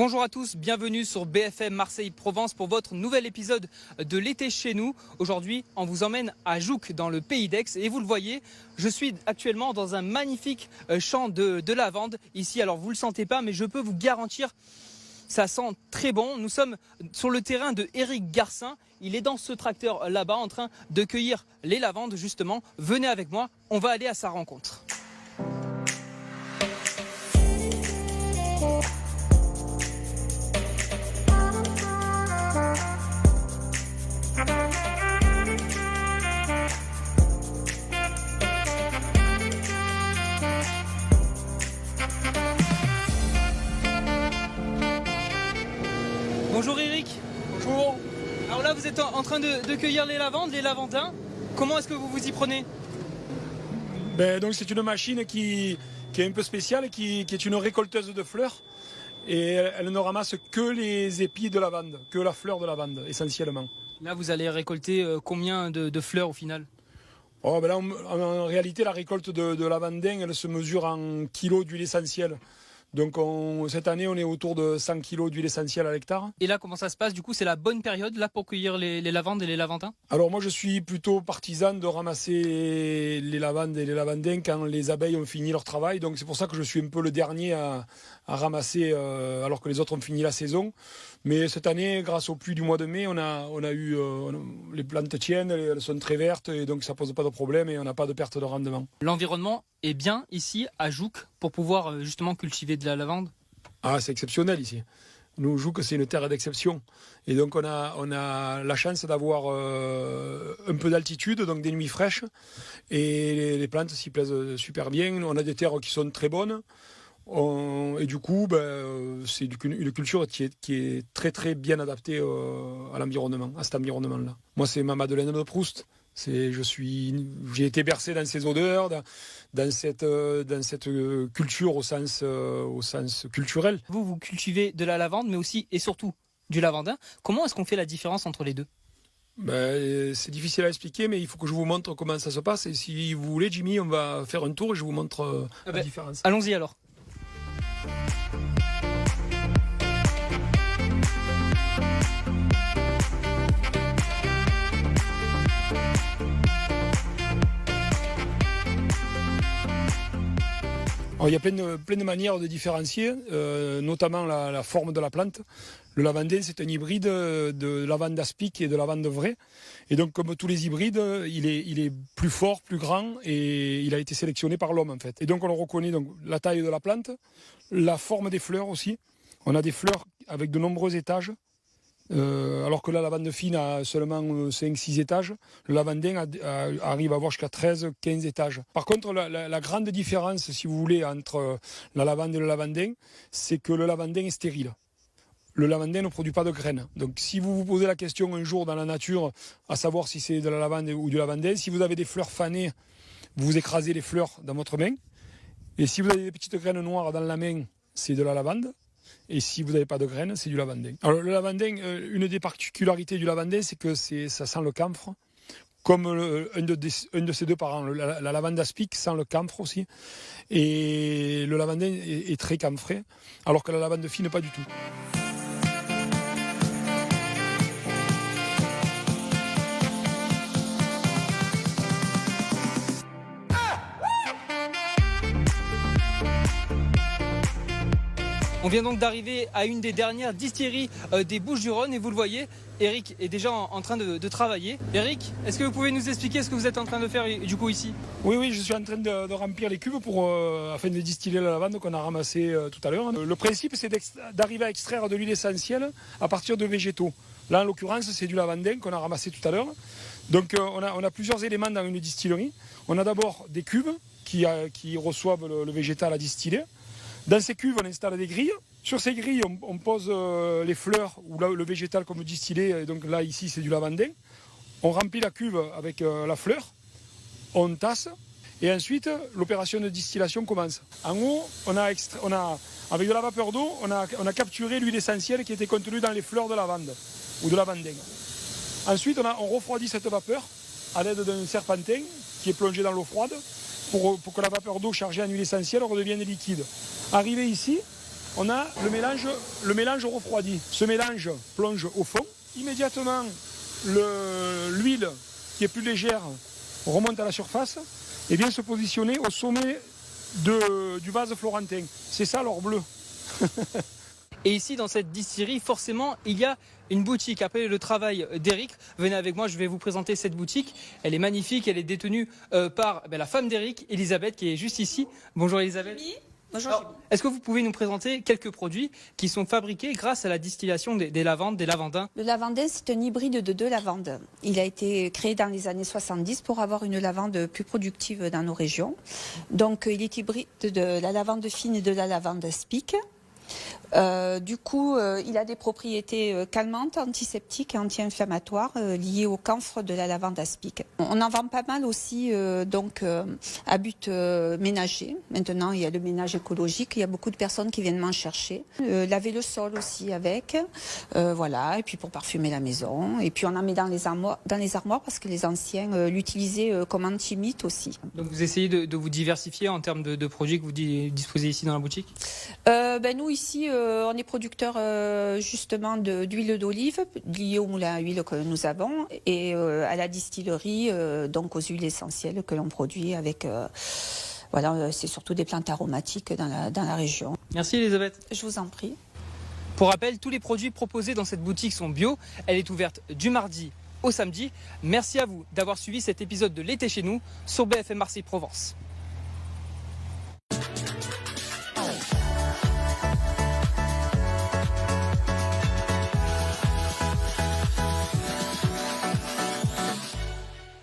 Bonjour à tous, bienvenue sur BFM Marseille-Provence pour votre nouvel épisode de l'été chez nous. Aujourd'hui, on vous emmène à Jouques dans le pays d'Aix et vous le voyez, je suis actuellement dans un magnifique champ de lavande ici. Alors vous ne le sentez pas, mais je peux vous garantir, ça sent très bon. Nous sommes sur le terrain de Eric Garcin. Il est dans ce tracteur là-bas en train de cueillir les lavandes justement. Venez avec moi, on va aller à sa rencontre. Bonjour Eric. Bonjour. Alors là vous êtes en train de cueillir les lavandes, les lavandins. Comment est-ce que vous vous y prenez? Donc c'est une machine qui est un peu spéciale, qui est une récolteuse de fleurs. Et elle ne ramasse que les épis de lavande, que la fleur de lavande essentiellement. Là vous allez récolter combien de fleurs au final? Là, en réalité la récolte de lavandin elle se mesure en kilos d'huile essentielle. Donc cette année, on est autour de 100 kg d'huile essentielle à l'hectare. Et là, comment ça se passe? Du coup, c'est la bonne période là pour cueillir les lavandes et les lavandins? Alors moi, je suis plutôt partisan de ramasser les lavandes et les lavandins quand les abeilles ont fini leur travail. Donc c'est pour ça que je suis un peu le dernier à ramasser alors que les autres ont fini la saison. Mais cette année, grâce aux pluies du mois de mai, on a eu les plantes tiennent, elles sont très vertes et donc ça pose pas de problème et on n'a pas de perte de rendement. L'environnement est bien ici à Jouques pour pouvoir justement cultiver de la lavande? Ah, c'est exceptionnel ici. Nous, Jouques, c'est une terre d'exception. Et donc on a la chance d'avoir un peu d'altitude, donc des nuits fraîches. Et les plantes s'y plaisent super bien. On a des terres qui sont très bonnes. Et du coup, c'est une culture qui est très très bien adaptée à l'environnement, à cet environnement-là. Moi, c'est ma Madeleine de Proust. J'ai été bercé dans ces odeurs, dans cette culture au sens culturel. Vous cultivez de la lavande, mais aussi et surtout du lavandin. Comment est-ce qu'on fait la différence entre les deux? C'est difficile à expliquer, mais il faut que je vous montre comment ça se passe. Et si vous voulez, Jimmy, on va faire un tour et je vous montre la différence. Allons-y alors. Alors, il y a plein de manières de différencier, notamment la forme de la plante. Le lavandin, c'est un hybride de lavande aspic et de lavande vraie. Et donc, comme tous les hybrides, il est plus fort, plus grand et il a été sélectionné par l'homme en fait. Et donc, on reconnaît donc la taille de la plante, la forme des fleurs aussi. On a des fleurs avec de nombreux étages. Alors que la lavande fine a seulement 5-6 étages, le lavandin arrive à avoir jusqu'à 13-15 étages. Par contre, la grande différence, si vous voulez, entre la lavande et le lavandin, c'est que le lavandin est stérile. Le lavandin ne produit pas de graines. Donc si vous vous posez la question un jour dans la nature, à savoir si c'est de la lavande ou du lavandin, si vous avez des fleurs fanées, vous écrasez les fleurs dans votre main. Et si vous avez des petites graines noires dans la main, c'est de la lavande. Et si vous n'avez pas de graines, c'est du lavandin. Alors le lavandin, une des particularités du lavandin, c'est que ça sent le camphre, comme un de ses deux parents. La lavande aspic sent le camphre aussi. Et le lavandin est très camphré, alors que la lavande fine, pas du tout. On vient donc d'arriver à une des dernières distilleries des Bouches-du-Rhône et vous le voyez, Eric est déjà en train de travailler. Eric, est-ce que vous pouvez nous expliquer ce que vous êtes en train de faire du coup ici? Oui, je suis en train de remplir les cuves afin de distiller la lavande qu'on a ramassée tout à l'heure. Le principe, c'est d'arriver à extraire de l'huile essentielle à partir de végétaux. Là, en l'occurrence, c'est du lavandin qu'on a ramassé tout à l'heure. Donc, on a plusieurs éléments dans une distillerie. On a d'abord des cuves qui reçoivent le végétal à distiller. Dans ces cuves, on installe des grilles. Sur ces grilles, on pose les fleurs ou le végétal comme distillé. Et donc là, ici, c'est du lavandin. On remplit la cuve avec la fleur. On tasse. Et ensuite, l'opération de distillation commence. En haut, avec de la vapeur d'eau, on a capturé l'huile essentielle qui était contenue dans les fleurs de lavande ou de lavandin. Ensuite, on refroidit cette vapeur à l'aide d'un serpentin qui est plongé dans l'eau froide pour que la vapeur d'eau chargée en huile essentielle redevienne liquide. Arrivé ici, on a le mélange refroidi. Ce mélange plonge au fond. Immédiatement, l'huile qui est plus légère remonte à la surface et vient se positionner au sommet du vase florentin. C'est ça l'or bleu. Et ici, dans cette distillerie, forcément, il y a une boutique. Après le travail d'Éric, venez avec moi, je vais vous présenter cette boutique. Elle est magnifique, elle est détenue par la femme d'Éric, Elisabeth, qui est juste ici. Bonjour Elisabeth. Oui. Bonjour. Alors, est-ce que vous pouvez nous présenter quelques produits qui sont fabriqués grâce à la distillation des lavandes, des lavandins? Le lavandin, c'est un hybride de 2 lavandes. Il a été créé dans les années 70 pour avoir une lavande plus productive dans nos régions. Donc, il est hybride de la lavande fine et de la lavande aspic. Du coup, il a des propriétés calmantes, antiseptiques et anti-inflammatoires liées au camphre de la lavande aspic. On en vend pas mal aussi à but ménager. Maintenant, il y a le ménage écologique. Il y a beaucoup de personnes qui viennent m'en chercher. Laver le sol aussi avec. Voilà. Et puis pour parfumer la maison. Et puis on en met dans les armoires parce que les anciens l'utilisaient comme anti-mite aussi. Donc vous essayez de vous diversifier en termes de produits que vous disposez ici dans la boutique? Nous ici, on est producteur justement d'huile d'olive liée au moulin à huile que nous avons et à la distillerie, donc aux huiles essentielles que l'on produit avec. C'est surtout des plantes aromatiques dans la région. Merci Elisabeth. Je vous en prie. Pour rappel, tous les produits proposés dans cette boutique sont bio. Elle est ouverte du mardi au samedi. Merci à vous d'avoir suivi cet épisode de l'été chez nous sur BFM Marseille Provence.